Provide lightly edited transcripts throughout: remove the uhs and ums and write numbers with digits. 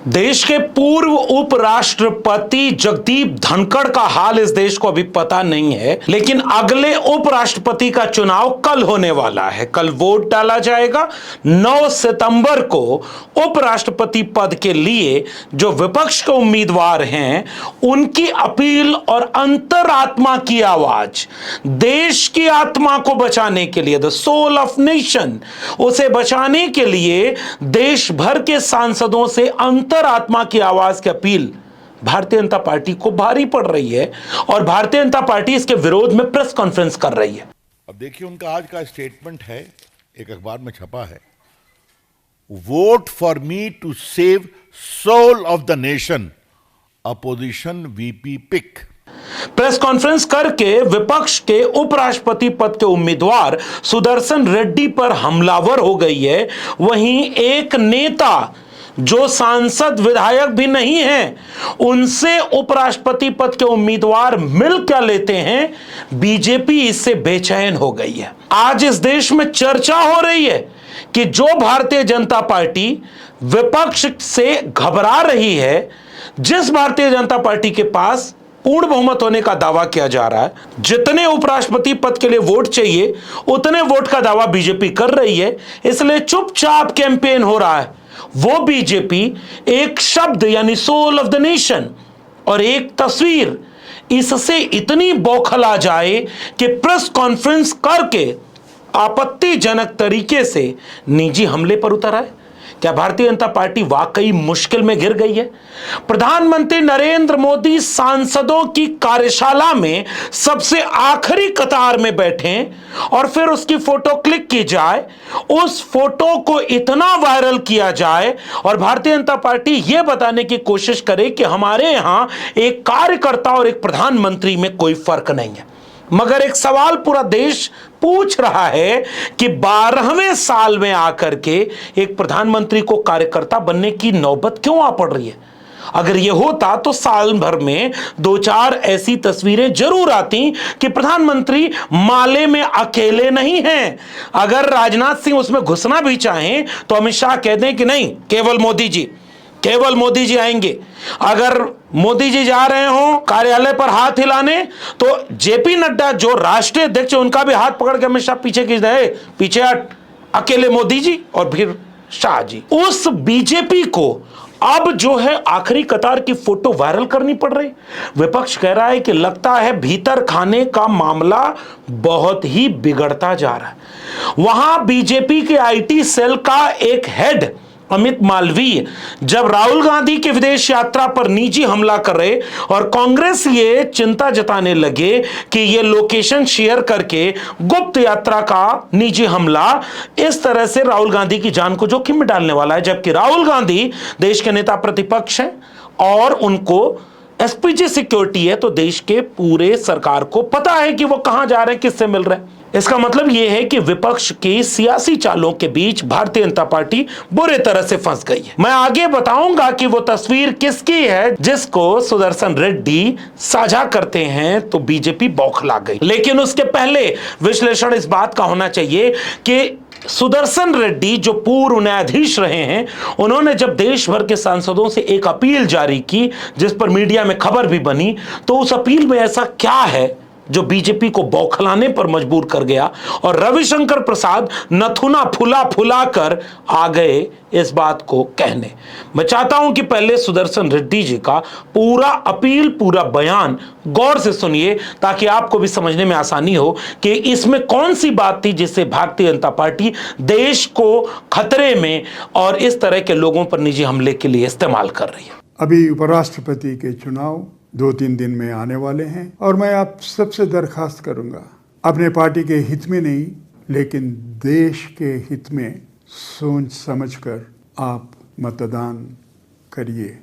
देश के पूर्व उपराष्ट्रपति जगदीप धनखड़ का हाल इस देश को अभी पता नहीं है, लेकिन अगले उपराष्ट्रपति का चुनाव कल होने वाला है। कल वोट डाला जाएगा। 9 सितंबर को उपराष्ट्रपति पद के लिए जो विपक्ष के उम्मीदवार हैं, उनकी अपील और अंतरात्मा की आवाज, देश की आत्मा को बचाने के लिए, द सोल ऑफ नेशन, उसे बचाने के लिए देश भर के सांसदों से अंतरात्मा की आवाज की अपील भारतीय जनता पार्टी को भारी पड़ रही है और भारतीय जनता पार्टी इसके विरोध में प्रेस कॉन्फ्रेंस कर रही है। अब देखिए, उनका आज का स्टेटमेंट है, एक अखबार में छपा है, vote for me to save soul of the nation, opposition VP pick. Press conference करके विपक्ष के उपराष्ट्रपति पद के उम्मीदवार सुदर्शन रेड्डी पर हमलावर हो गई है। वहीं एक नेता जो सांसद विधायक भी नहीं है, उनसे उपराष्ट्रपति पद के उम्मीदवार मिल क्या लेते हैं, बीजेपी इससे बेचैन हो गई है। आज इस देश में चर्चा हो रही है कि जो भारतीय जनता पार्टी विपक्ष से घबरा रही है, जिस भारतीय जनता पार्टी के पास पूर्ण बहुमत होने का दावा किया जा रहा है, जितने उपराष्ट्रपति पद के लिए वोट चाहिए उतने वोट का दावा बीजेपी कर रही है, इसलिए चुपचाप कैंपेन हो रहा है। वो बीजेपी एक शब्द यानी सोल ऑफ द नेशन और एक तस्वीर, इससे इतनी बौखला जाए कि प्रेस कॉन्फ्रेंस करके आपत्तिजनक तरीके से निजी हमले पर उतर आए। क्या भारतीय जनता पार्टी वाकई मुश्किल में घिर गई है? प्रधानमंत्री नरेंद्र मोदी सांसदों की कार्यशाला में सबसे आखिरी कतार में बैठे और फिर उसकी फोटो क्लिक की जाए, उस फोटो को इतना वायरल किया जाए और भारतीय जनता पार्टी यह बताने की कोशिश करे कि हमारे यहां एक कार्यकर्ता और एक प्रधानमंत्री में कोई फर्क नहीं है। मगर एक सवाल पूरा देश पूछ रहा है कि 12वें साल में आकर के एक प्रधानमंत्री को कार्यकर्ता बनने की नौबत क्यों आ पड़ रही है? अगर यह होता तो साल भर में 2-4 ऐसी तस्वीरें जरूर आती कि प्रधानमंत्री माले में अकेले नहीं हैं। अगर राजनाथ सिंह उसमें घुसना भी चाहें तो अमित शाह कहते हैं कि नहीं, केवल मोदी जी आएंगे। अगर मोदी जी जा रहे हो कार्यालय पर हाथ हिलाने तो जेपी नड्डा जो राष्ट्रीय अध्यक्ष है, उनका भी हाथ पकड़ के हमेशा पीछे खींच रहे, पीछे हट, अकेले मोदी जी और फिर शाह जी। उस बीजेपी को अब जो है आखिरी कतार की फोटो वायरल करनी पड़ रही। विपक्ष कह रहा है कि लगता है भीतर खाने का मामला बहुत ही बिगड़ता जा रहा है। वहां बीजेपी के आईटी सेल का एक हेड अमित मालवीय जब राहुल गांधी की विदेश यात्रा पर निजी हमला कर रहे और कांग्रेस ये चिंता जताने लगे कि ये लोकेशन शेयर करके गुप्त यात्रा का निजी हमला इस तरह से राहुल गांधी की जान को जोखिम में डालने वाला है, जबकि राहुल गांधी देश के नेता प्रतिपक्ष हैं और उनको एसपीजी सिक्योरिटी है, तो देश के पूरे सरकार को पता है कि वो कहां जा रहे हैं, किससे मिल रहे हैं। इसका मतलब यह है कि विपक्ष की सियासी चालों के बीच भारतीय जनता पार्टी बुरी तरह से फंस गई है। मैं आगे बताऊंगा कि वो तस्वीर किसकी है जिसको सुदर्शन रेड्डी साझा करते हैं तो बीजेपी बौखला गई। लेकिन उसके पहले विश्लेषण इस बात का होना चाहिए कि सुदर्शन रेड्डी जो पूर्व न्यायाधीश रहे हैं, उन्होंने जब देश भर के सांसदों से एक अपील जारी की जिस पर मीडिया में खबर भी बनी, तो उस अपील में ऐसा क्या है जो बीजेपी को बौखलाने पर मजबूर कर गया और रविशंकर प्रसाद नथुना फुला कर आ गए इस बात को कहने। मैं चाहता हूं कि पहले सुदर्शन रेड्डी जी का पूरा अपील, पूरा बयान गौर से सुनिए ताकि आपको भी समझने में आसानी हो कि इसमें कौन सी बात थी जिससे भारतीय जनता पार्टी देश को खतरे में और इस तरह के लोगों पर निजी हमले के लिए इस्तेमाल कर रही है। अभी उपराष्ट्रपति के चुनाव 2-3 दिन में आने वाले हैं और मैं आप सबसे दरखास्त करूंगा, अपने पार्टी के हित में नहीं लेकिन देश के हित में सोच समझकर आप मतदान करिए।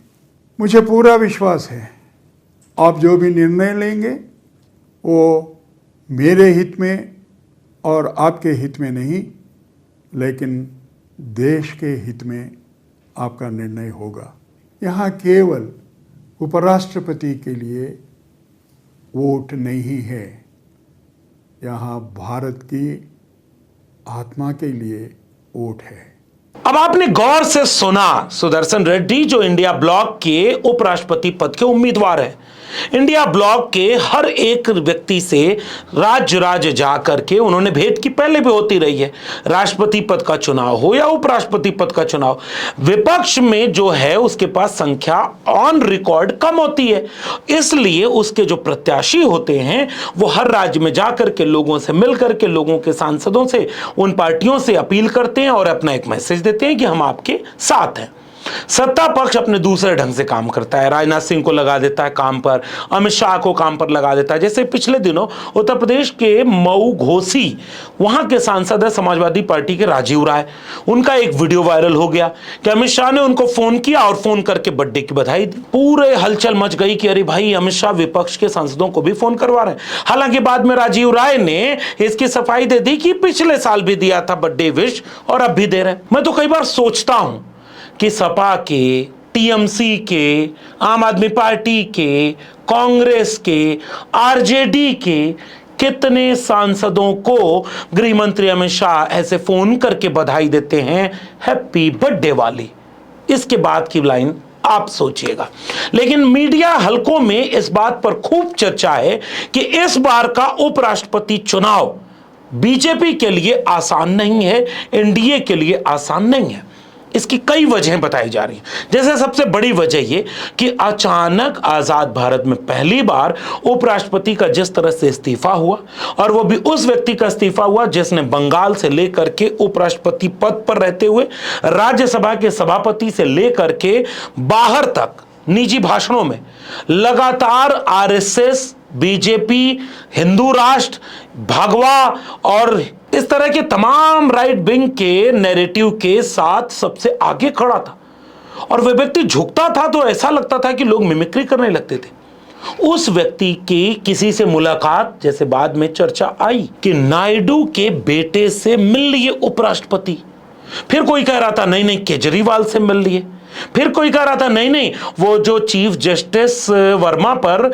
मुझे पूरा विश्वास है आप जो भी निर्णय लेंगे वो मेरे हित में और आपके हित में नहीं लेकिन देश के हित में आपका निर्णय होगा। यहाँ केवल उपराष्ट्रपति के लिए वोट नहीं है, यहाँ भारत की आत्मा के लिए वोट है। अब आपने गौर से सुना, सुदर्शन रेड्डी जो इंडिया ब्लॉक के उपराष्ट्रपति पद के उम्मीदवार हैं, इंडिया ब्लॉक के हर एक व्यक्ति से राज्य जा करके उन्होंने भेंट की, पहले भी होती रही है। राष्ट्रपति पद का चुनाव हो या उपराष्ट्रपति पद का चुनाव, विपक्ष में जो है उसके पास संख्या ऑन रिकॉर्ड कम होती है, इसलिए उसके जो प्रत्याशी होते हैं वो हर राज्य में जाकर के लोगों से मिलकर के, लोगों के सांसदों से, उन पार्टियों से अपील करते हैं और अपना एक मैसेज देते हैं कि हम आपके साथ हैं। सत्ता पक्ष अपने दूसरे ढंग से काम करता है, राजनाथ सिंह को लगा देता है काम पर, अमित शाह को काम पर लगा देता है। जैसे पिछले दिनों उत्तर प्रदेश के मऊ घोसी, वहां के सांसद है समाजवादी पार्टी के राजीव राय, उनका एक वीडियो वायरल हो गया कि अमित शाह ने उनको फोन किया और फोन करके बर्थडे की बधाई दी। पूरे हलचल मच गई कि अरे भाई अमित शाह विपक्ष के सांसदों को भी फोन करवा रहे हैं। हालांकि बाद में राजीव राय ने इसकी सफाई दे दी कि पिछले साल भी दिया था बर्थडे विश और अब भी दे रहे हैं। मैं तो कई बार सोचता हूं कि सपा के, टीएमसी के, आम आदमी पार्टी के, कांग्रेस के, आरजेडी के कितने सांसदों को गृह मंत्री अमित शाह ऐसे फोन करके बधाई देते हैं हैप्पी बर्थडे वाली। इसके बाद की लाइन आप सोचिएगा। लेकिन मीडिया हलकों में इस बात पर खूब चर्चा है कि इस बार का उपराष्ट्रपति चुनाव बीजेपी के लिए आसान नहीं है, एनडीए के लिए आसान नहीं है। इसकी कई वजहें बताई जा रही हैं। जैसे सबसे बड़ी वजह यह कि अचानक आजाद भारत में पहली बार उपराष्ट्रपति का जिस तरह से इस्तीफा हुआ, और वो भी उस व्यक्ति का इस्तीफा हुआ जिसने बंगाल से लेकर के उपराष्ट्रपति पद पर रहते हुए राज्यसभा के सभापति से लेकर के बाहर तक निजी भाषणों में लगातार आरएसएस, बीजेपी, हिंदू राष्ट्र, भगवा और इस तरह के तमाम राइट विंग के नैरेटिव के साथ सबसे आगे खड़ा था। और वह व्यक्ति झुकता था तो ऐसा लगता था कि लोग मिमिक्री करने लगते थे। उस व्यक्ति की किसी से मुलाकात, जैसे बाद में चर्चा आई कि नायडू के बेटे से मिल लिए उपराष्ट्रपति, फिर कोई कह रहा था नहीं नहीं केजरीवाल से मिल लिए, फिर कोई कह रहा था नहीं नहीं वो जो चीफ जस्टिस वर्मा पर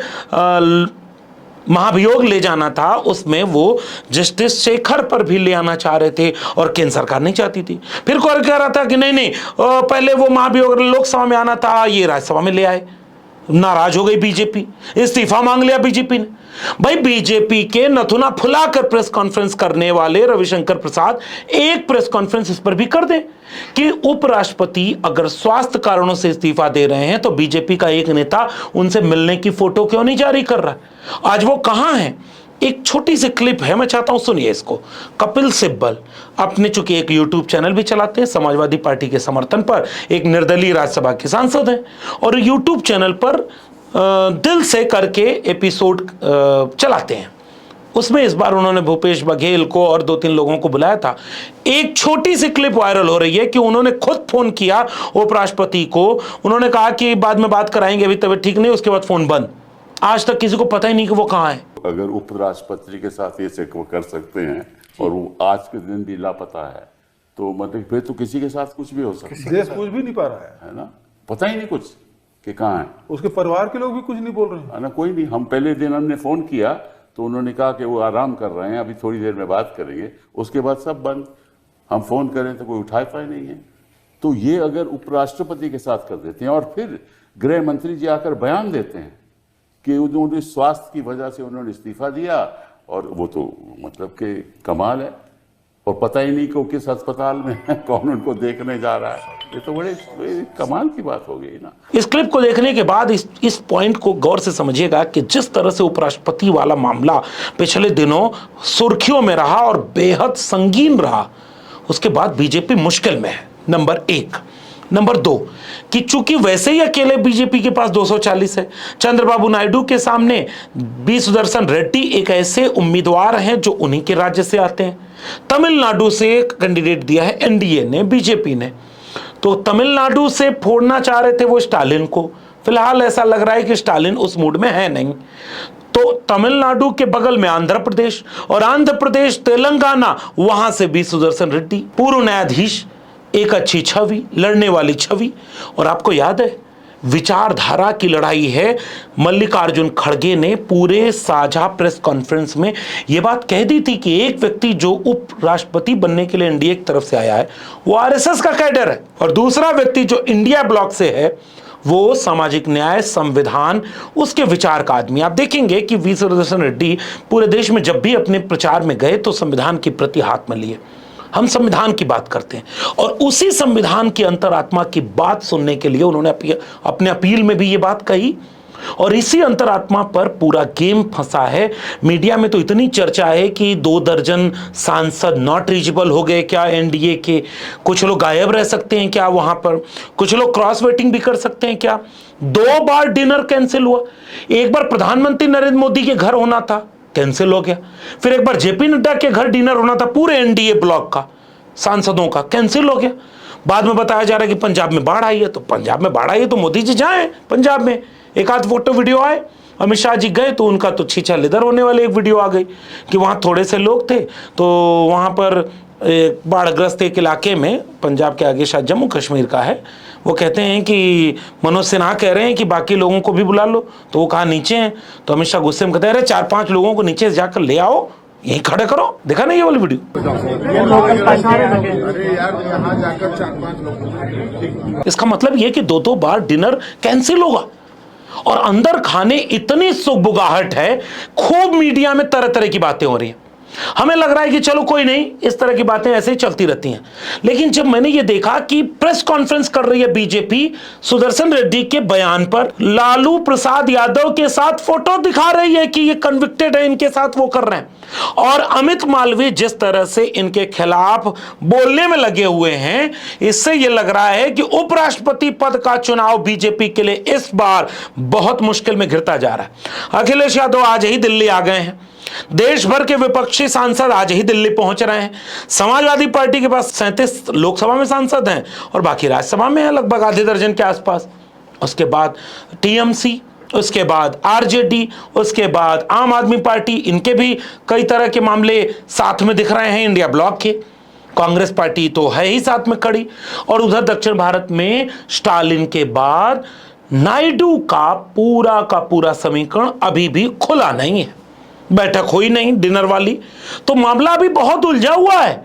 महाभियोग ले जाना था उसमें वो जस्टिस शेखर पर भी ले आना चाह रहे थे और केंद्र सरकार नहीं चाहती थी। फिर कोई कह रहा था कि नहीं नहीं पहले वो महाभियोग लोकसभा में आना था, ये राज्यसभा में ले आए। नाराज हो गई बीजेपी, इस्तीफा मांग लिया बीजेपी ने। भाई बीजेपी के नथुना फुलाकर प्रेस कॉन्फ्रेंस करने वाले रविशंकर प्रसाद एक प्रेस कॉन्फ्रेंस इस पर भी कर दें कि उपराष्ट्रपति अगर स्वास्थ्य कारणों से इस्तीफा दे रहे हैं तो बीजेपी का एक नेता उनसे मिलने की फोटो क्यों नहीं जारी कर रहा है। आज वो कहां है? एक छोटी सी क्लिप है, मैं चाहता हूं सुनिए इसको। कपिल सिब्बल अपने चूंकि एक यूट्यूब चैनल भी चलाते हैं, समाजवादी पार्टी के समर्थन पर, एक निर्दलीय राज्यसभा के सांसद हैं और यूट्यूब चैनल पर दिल से करके एपिसोड चलाते हैं। उसमें इस बार उन्होंने भूपेश बघेल को और 2-3 लोगों को बुलाया था। एक छोटी सी क्लिप वायरल हो रही है कि उन्होंने खुद फोन किया उपराष्ट्रपति को, उन्होंने कहा कि बाद में बात कराएंगे, अभी तबीयत ठीक नहीं, उसके बाद फोन बंद। आज तक किसी को पता ही नहीं कि वो कहाँ है। अगर उपराष्ट्रपति के साथ ये कर सकते हैं और वो आज के दिन भी लापता है तो मतलब फिर तो किसी के साथ कुछ भी हो सकता है। देश पूछ भी नहीं पा रहा है ना, पता ही नहीं कुछ कि कहाँ है। उसके परिवार के लोग भी कुछ नहीं बोल रहे हैं, है ना, कोई नहीं। हम पहले दिन हमने फोन किया तो उन्होंने कहा कि वो आराम कर रहे हैं, अभी थोड़ी देर में बात करेंगे। उसके बाद सब बंद। हम फोन करें तो कोई उठाता ही नहीं है। तो ये अगर उपराष्ट्रपति के साथ कर देते हैं और फिर गृह मंत्री जी आकर बयान देते हैं कि उन्होंने स्वास्थ्य की वजह से उन्होंने इस्तीफा दिया, और वो तो मतलब कि कमाल है। और पता ही नहीं कि वो किस अस्पताल में है, कौन उनको देखने जा रहा है। ये तो बड़े कमाल की बात हो गई ना। इस क्लिप को देखने के बाद इस पॉइंट को गौर से समझिएगा कि जिस तरह से उपराष्ट्रपति वाला मामला पिछले दिनों सुर्खियों में रहा और बेहद संगीन रहा, उसके बाद बीजेपी मुश्किल में है, नंबर 1। नंबर 2 कि चूंकि वैसे ही अकेले बीजेपी के पास 240 है, चंद्रबाबू नायडू के सामने बी सुदर्शन रेड्डी एक ऐसे उम्मीदवार हैं जो उन्हीं के राज्य से आते हैं। तमिलनाडु से कैंडिडेट दिया है एनडीए ने, बीजेपी ने, तो तमिलनाडु से फोड़ना चाह रहे थे वो स्टालिन को। फिलहाल ऐसा लग रहा है कि स्टालिन उस मूड में है नहीं। तो तमिलनाडु के बगल में आंध्र प्रदेश, और आंध्र प्रदेश तेलंगाना, वहां से बी सुदर्शन रेड्डी, पूर्व न्यायाधीश, एक अच्छी छवि, लड़ने वाली छवि। और आपको याद है विचारधारा की लड़ाई है। मल्लिकार्जुन खड़गे ने पूरे साझा प्रेस कॉन्फ्रेंस में यह बात कह दी थी कि एक व्यक्ति जो उपराष्ट्रपति बनने के लिए एनडीए की तरफ से आया है वो आरएसएस का कैडर है, और दूसरा व्यक्ति जो इंडिया ब्लॉक से है वो सामाजिक न्याय, संविधान, उसके विचार का आदमी। आप देखेंगे कि वी सुदर्शन रेड्डी पूरे देश में जब भी अपने प्रचार में गए तो संविधान की प्रति हाथ में लिए। हम संविधान की बात करते हैं और उसी संविधान की अंतरात्मा की बात सुनने के लिए उन्होंने अपने अपील में भी ये बात कही, और इसी अंतरात्मा पर पूरा गेम फंसा है। मीडिया में तो इतनी चर्चा है कि 2 दर्जन सांसद नॉट रीचेबल हो गए क्या एनडीए के, कुछ लोग गायब रह सकते हैं क्या वहां पर, कुछ लोग क्रॉस वोटिंग भी कर सकते हैं क्या। 2 बार डिनर कैंसिल हुआ, एक बार प्रधानमंत्री नरेंद्र मोदी के घर होना था, कैंसिल हो गया, फिर एक बार जेपी नड्डा के घर डिनर होना था पूरे एनडीए ब्लॉक का सांसदों का, कैंसिल हो गया। बाद में बताया जा रहा है कि पंजाब में बाढ़ आई है, तो पंजाब में बाढ़ आई है तो मोदी जी जाएं पंजाब में, एक आध फोटो वीडियो आए। अमित शाह जी गए तो उनका तो छीछा लेदर होने वाले एक वीडियो आ गई कि वहां थोड़े से लोग थे, तो वहां पर बाढ़ग्रस्त एक इलाके में, पंजाब के आगे शायद जम्मू कश्मीर का है, वो कहते हैं कि मनोज सिन्हा कह रहे हैं कि बाकी लोगों को भी बुला लो, तो वो कहा नीचे हैं, तो अमित शाह गुस्से में कहते हैं अरे 4-5 लोगों को नीचे से जाकर ले आओ, यहीं खड़े करो। देखा ना ये वाली वीडियो। इसका मतलब ये कि 2-2 बार डिनर कैंसिल होगा और अंदर खाने इतनी सुगबुगाहट है, खूब मीडिया में तरह तरह की बातें हो रही हैं। हमें लग रहा है कि चलो कोई नहीं, इस तरह की बातें ऐसे ही चलती रहती हैं, लेकिन जब मैंने ये देखा कि प्रेस कॉन्फ्रेंस कर रही है बीजेपी सुदर्शन रेड्डी के बयान पर, लालू प्रसाद यादव के साथ फोटो दिखा रही है कि ये कन्विक्टेड है, इनके साथ वो कर रहे हैं, और अमित मालवीय जिस तरह से इनके खिलाफ बोलने में लगे हुए हैं, इससे यह लग रहा है कि उपराष्ट्रपति पद का चुनाव बीजेपी के लिए इस बार बहुत मुश्किल में घिरता जा रहा है। अखिलेश यादव आज ही दिल्ली आ गए हैं, देश भर के विपक्षी सांसद आज ही दिल्ली पहुंच रहे हैं। समाजवादी पार्टी के पास 37 लोकसभा में सांसद हैं और बाकी राज्यसभा में है लगभग आधे दर्जन के आसपास। उसके बाद टीएमसी, उसके बाद आरजेडी, उसके बाद आम आदमी पार्टी, इनके भी कई तरह के मामले साथ में दिख रहे हैं इंडिया ब्लॉक के। कांग्रेस पार्टी तो है ही साथ में खड़ी, और उधर दक्षिण भारत में स्टालिन के बाद नायडू का पूरा समीकरण अभी भी खुला नहीं है, बैठक हुई नहीं डिनर वाली, तो मामला अभी बहुत उलझा हुआ है।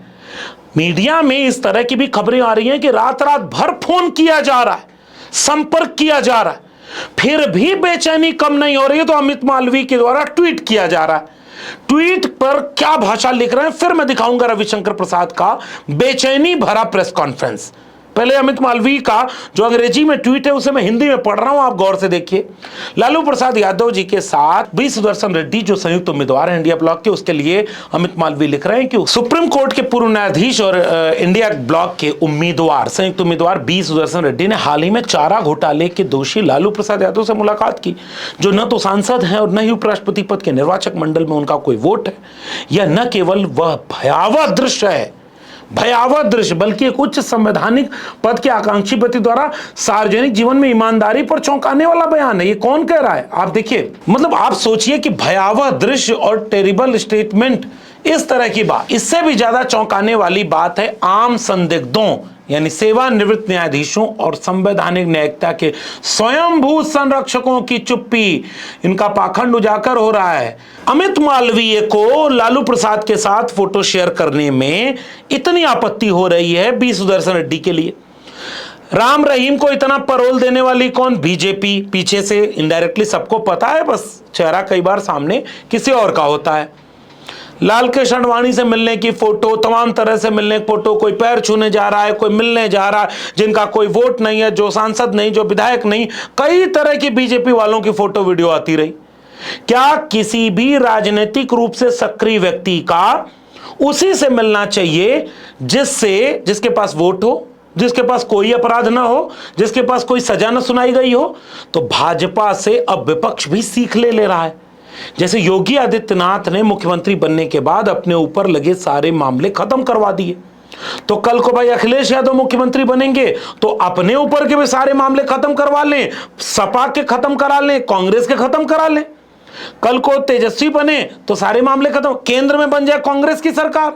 मीडिया में इस तरह की भी खबरें आ रही हैं कि रात भर फोन किया जा रहा है, संपर्क किया जा रहा है, फिर भी बेचैनी कम नहीं हो रही है, तो अमित मालवीय के द्वारा ट्वीट किया जा रहा है। ट्वीट पर क्या भाषा लिख रहे हैं फिर मैं दिखाऊंगा। रविशंकर प्रसाद का बेचैनी भरा प्रेस कॉन्फ्रेंस। पहले अमित मालवीय का जो अंग्रेजी में ट्वीट है उसे मैं हिंदी में पढ़ रहा हूं, आप गौर से देखिए। लालू प्रसाद यादव जी के साथ वी सुदर्शन रेड्डी जो संयुक्त उम्मीदवार हैं इंडिया ब्लॉक के, उसके लिए अमित मालवीय लिख रहे हैं कि सुप्रीम कोर्ट के पूर्व न्यायाधीश और इंडिया ब्लॉक के उम्मीदवार, संयुक्त उम्मीदवार बी सुदर्शन रेड्डी ने हाल ही में चारा घोटाले के दोषी लालू प्रसाद यादव से मुलाकात की, जो न तो सांसद हैं और न ही उपराष्ट्रपति पद के निर्वाचक मंडल में उनका कोई वोट है। यह न केवल वह भयावह दृश्य है, भयावह दृश्य, बल्कि एक उच्च संवैधानिक पद के आकांक्षी व्यक्ति द्वारा सार्वजनिक जीवन में ईमानदारी पर चौंकाने वाला बयान है। ये कौन कह रहा है आप देखिए, मतलब आप सोचिए कि भयावह दृश्य और टेरिबल स्टेटमेंट, इस तरह की बात। इससे भी ज्यादा चौंकाने वाली बात है आम संदिग्धों यानी सेवानिवृत्त न्यायाधीशों और संवैधानिक न्यायिकता के स्वयंभू संरक्षकों की चुप्पी। इनका पाखंड उजागर हो रहा है। अमित मालवीय को लालू प्रसाद के साथ फोटो शेयर करने में इतनी आपत्ति हो रही है बी सुदर्शन रेड्डी के लिए। राम रहीम को इतना परोल देने वाली कौन? बीजेपी। पीछे से इनडायरेक्टली सबको पता है, बस चेहरा कई बार सामने किसी और का होता है। लाल कृष्ण आडवाणी से मिलने की फोटो, तमाम तरह से मिलने की फोटो, कोई पैर छूने जा रहा है, कोई मिलने जा रहा है, जिनका कोई वोट नहीं है, जो सांसद नहीं, जो विधायक नहीं, कई तरह की बीजेपी वालों की फोटो वीडियो आती रही। क्या किसी भी राजनीतिक रूप से सक्रिय व्यक्ति का उसी से मिलना चाहिए जिसके पास वोट हो, जिसके पास कोई अपराध ना हो, जिसके पास कोई सजा न सुनाई गई हो? तो भाजपा से अब विपक्ष भी सीख ले रहा है। जैसे योगी आदित्यनाथ ने मुख्यमंत्री बनने के बाद अपने ऊपर लगे सारे मामले खत्म करवा दिए, तो कल को भाई अखिलेश यादव मुख्यमंत्री बनेंगे तो अपने ऊपर के भी सारे मामले खत्म करवा लें, सपा के खत्म करा लें, कांग्रेस के खत्म करा लें। कल को तेजस्वी बने तो सारे मामले खत्म, केंद्र में बन जाए कांग्रेस की सरकार,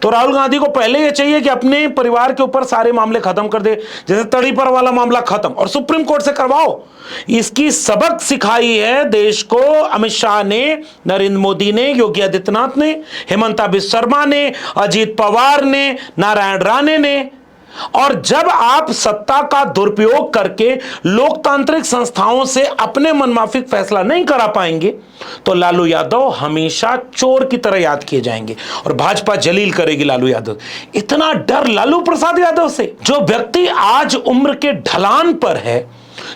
तो राहुल गांधी को पहले यह चाहिए कि अपने परिवार के ऊपर सारे मामले खत्म कर दे, जैसे तड़ीपर वाला मामला खत्म और सुप्रीम कोर्ट से करवाओ। इसकी सबक सिखाई है देश को अमित शाह ने, नरेंद्र मोदी ने, योगी आदित्यनाथ ने, हेमंता बिस्वा शर्मा ने, अजीत पवार ने, नारायण राणे ने। और जब आप सत्ता का दुरुपयोग करके लोकतांत्रिक संस्थाओं से अपने मनमाफिक फैसला नहीं करा पाएंगे तो लालू यादव हमेशा चोर की तरह याद किए जाएंगे और भाजपा जलील करेगी लालू यादव। इतना डर लालू प्रसाद यादव से, जो व्यक्ति आज उम्र के ढलान पर है,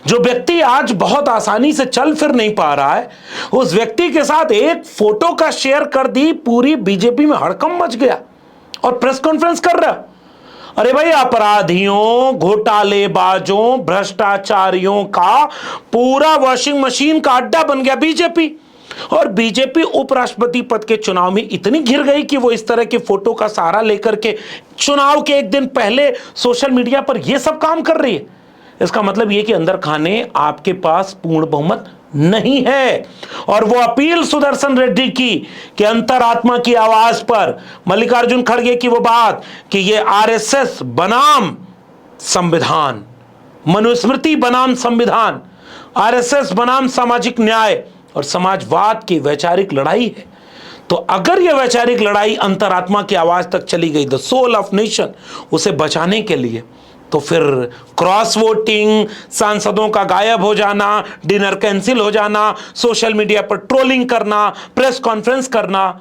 जो व्यक्ति आज बहुत आसानी से चल फिर नहीं पा रहा है, उस व्यक्ति के साथ एक फोटो का शेयर कर दी, पूरी बीजेपी में हड़कंप मच गया और प्रेस कॉन्फ्रेंस कर रहा। अरे भाई, अपराधियों, घोटालेबाजों, भ्रष्टाचारियों का पूरा वॉशिंग मशीन का अड्डा बन गया बीजेपी। और बीजेपी उपराष्ट्रपति पद के चुनाव में इतनी घिर गई कि वो इस तरह के फोटो का सहारा लेकर के चुनाव के एक दिन पहले सोशल मीडिया पर यह सब काम कर रही है। इसका मतलब यह कि अंदर खाने आपके पास पूर्ण बहुमत नहीं है। और वो अपील सुदर्शन रेड्डी की कि अंतरात्मा की आवाज पर, मल्लिकार्जुन खड़गे की वो बात कि ये आरएसएस बनाम संविधान, मनुस्मृति बनाम संविधान, आरएसएस बनाम सामाजिक न्याय और समाजवाद की वैचारिक लड़ाई है। तो अगर यह वैचारिक लड़ाई अंतरात्मा की आवाज तक चली गई, द सोल ऑफ नेशन, उसे बचाने के लिए, तो फिर क्रॉस वोटिंग, सांसदों का गायब हो जाना, डिनर कैंसिल हो जाना, सोशल मीडिया पर ट्रोलिंग करना, प्रेस कॉन्फ्रेंस करना,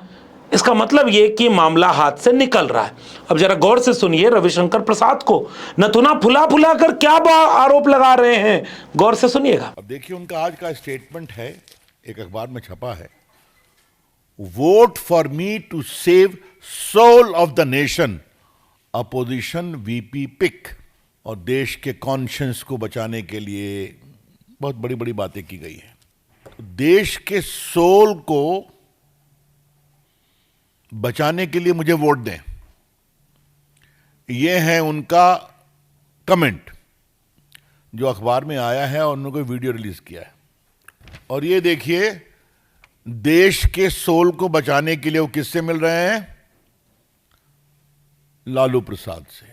इसका मतलब यह कि मामला हाथ से निकल रहा है। अब जरा गौर से सुनिए रविशंकर प्रसाद को नथुना फुला फुला कर क्या आरोप लगा रहे हैं, गौर से सुनिएगा। अब देखिए, उनका आज का स्टेटमेंट है, एक अखबार में छपा है, vote for me to save soul of the nation, opposition VP pick. और देश के कॉन्शियंस को बचाने के लिए बहुत बड़ी बड़ी बातें की गई है। तो देश के सोल को बचाने के लिए मुझे वोट दें, यह है उनका कमेंट जो अखबार में आया है और उन्होंने वीडियो रिलीज किया है। और ये देखिए, देश के सोल को बचाने के लिए वो किससे मिल रहे हैं? लालू प्रसाद से।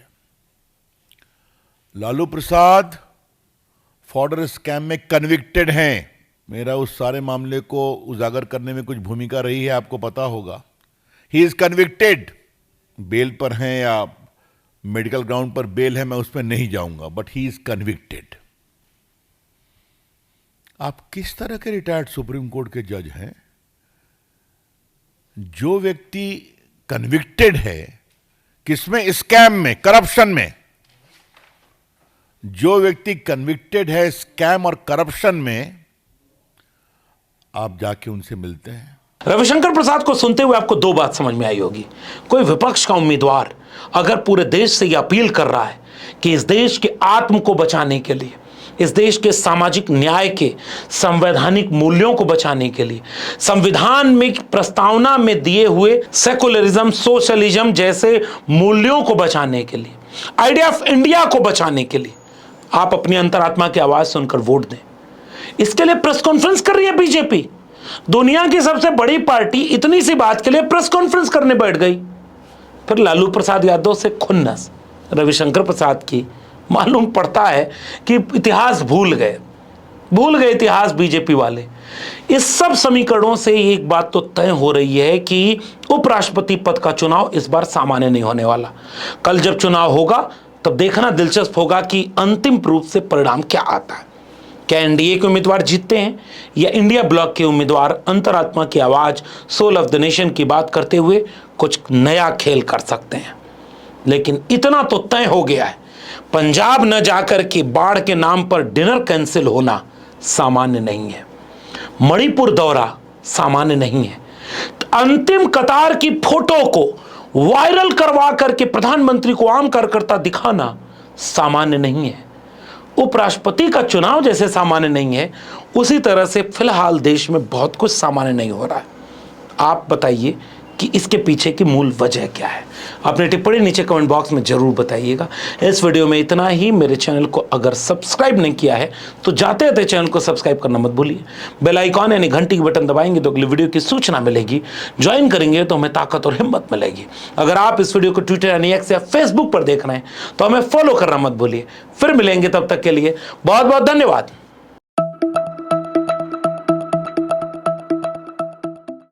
लालू प्रसाद फॉर्डर स्कैम में कन्विक्टेड हैं। मेरा उस सारे मामले को उजागर करने में कुछ भूमिका रही है, आपको पता होगा। ही इज कन्विक्टेड, बेल पर हैं या मेडिकल ग्राउंड पर बेल है, मैं उस पर नहीं जाऊंगा, बट ही इज कन्विक्टेड। आप किस तरह के रिटायर्ड सुप्रीम कोर्ट के जज हैं? जो व्यक्ति कन्विक्टेड है, किसमें? स्कैम में, करप्शन में। जो व्यक्ति कन्विक्टेड है स्कैम और करप्शन में, आप जाके उनसे मिलते हैं। रविशंकर प्रसाद को सुनते हुए आपको दो बात समझ में आई होगी। कोई विपक्ष का उम्मीदवार अगर पूरे देश से यह अपील कर रहा है कि इस देश के आत्म को बचाने के लिए, इस देश के सामाजिक न्याय के संवैधानिक मूल्यों को बचाने के लिए, संविधान में प्रस्तावना में दिए हुए सेकुलरिज्म, सोशलिज्म जैसे मूल्यों को बचाने के लिए, आइडिया ऑफ इंडिया को बचाने के लिए आप अपनी अंतरात्मा की आवाज सुनकर वोट दें। इसके लिए प्रेस कॉन्फ्रेंस कर रही है बीजेपी। दुनिया की सबसे बड़ी पार्टी इतनी सी बात के लिए प्रेस कॉन्फ्रेंस करने बैठ गई। फिर लालू प्रसाद यादव से खुन्नस रविशंकर प्रसाद की। मालूम पड़ता है कि इतिहास भूल गए इतिहास बीजेपी वाले। इस सब समीकरणों से एक बात तो तय हो रही है कि उपराष्ट्रपति पद का चुनाव इस बार सामान्य नहीं होने वाला। कल जब चुनाव होगा तब देखना दिलचस्प होगा कि अंतिम रूप से परिणाम क्या आता है। क्या एनडीए के उम्मीदवार जीतते हैं या इंडिया ब्लॉक के उम्मीदवार अंतरात्मा की आवाज, सोल ऑफ द नेशन की बात करते हुए कुछ नया खेल कर सकते हैं। लेकिन इतना तो तय हो गया है, पंजाब न जाकर के बाढ़ के नाम पर डिनर कैंसिल होना सामान्य नहीं है, मणिपुर दौरा सामान्य नहीं है, अंतिम कतार की फोटो को वायरल करवा करके प्रधानमंत्री को आम कार्यकर्ता दिखाना सामान्य नहीं है, उपराष्ट्रपति का चुनाव जैसे सामान्य नहीं है, उसी तरह से फिलहाल देश में बहुत कुछ सामान्य नहीं हो रहा है। आप बताइए कि इसके पीछे की मूल वजह क्या है। अपनी टिप्पणी नीचे कमेंट बॉक्स में जरूर बताइएगा। इस वीडियो में इतना ही। मेरे चैनल को अगर सब्सक्राइब नहीं किया है तो जाते जाते चैनल को सब्सक्राइब करना मत भूलिए। बेल आइकॉन यानी घंटी की बटन दबाएंगे तो अगली वीडियो की सूचना मिलेगी। ज्वाइन करेंगे तो हमें ताकत और हिम्मत मिलेगी। अगर आप इस वीडियो को ट्विटर यानी एक्स या फेसबुक पर देख रहे हैं तो हमें फॉलो करना मत भूलिए। फिर मिलेंगे, तब तक के लिए बहुत बहुत धन्यवाद।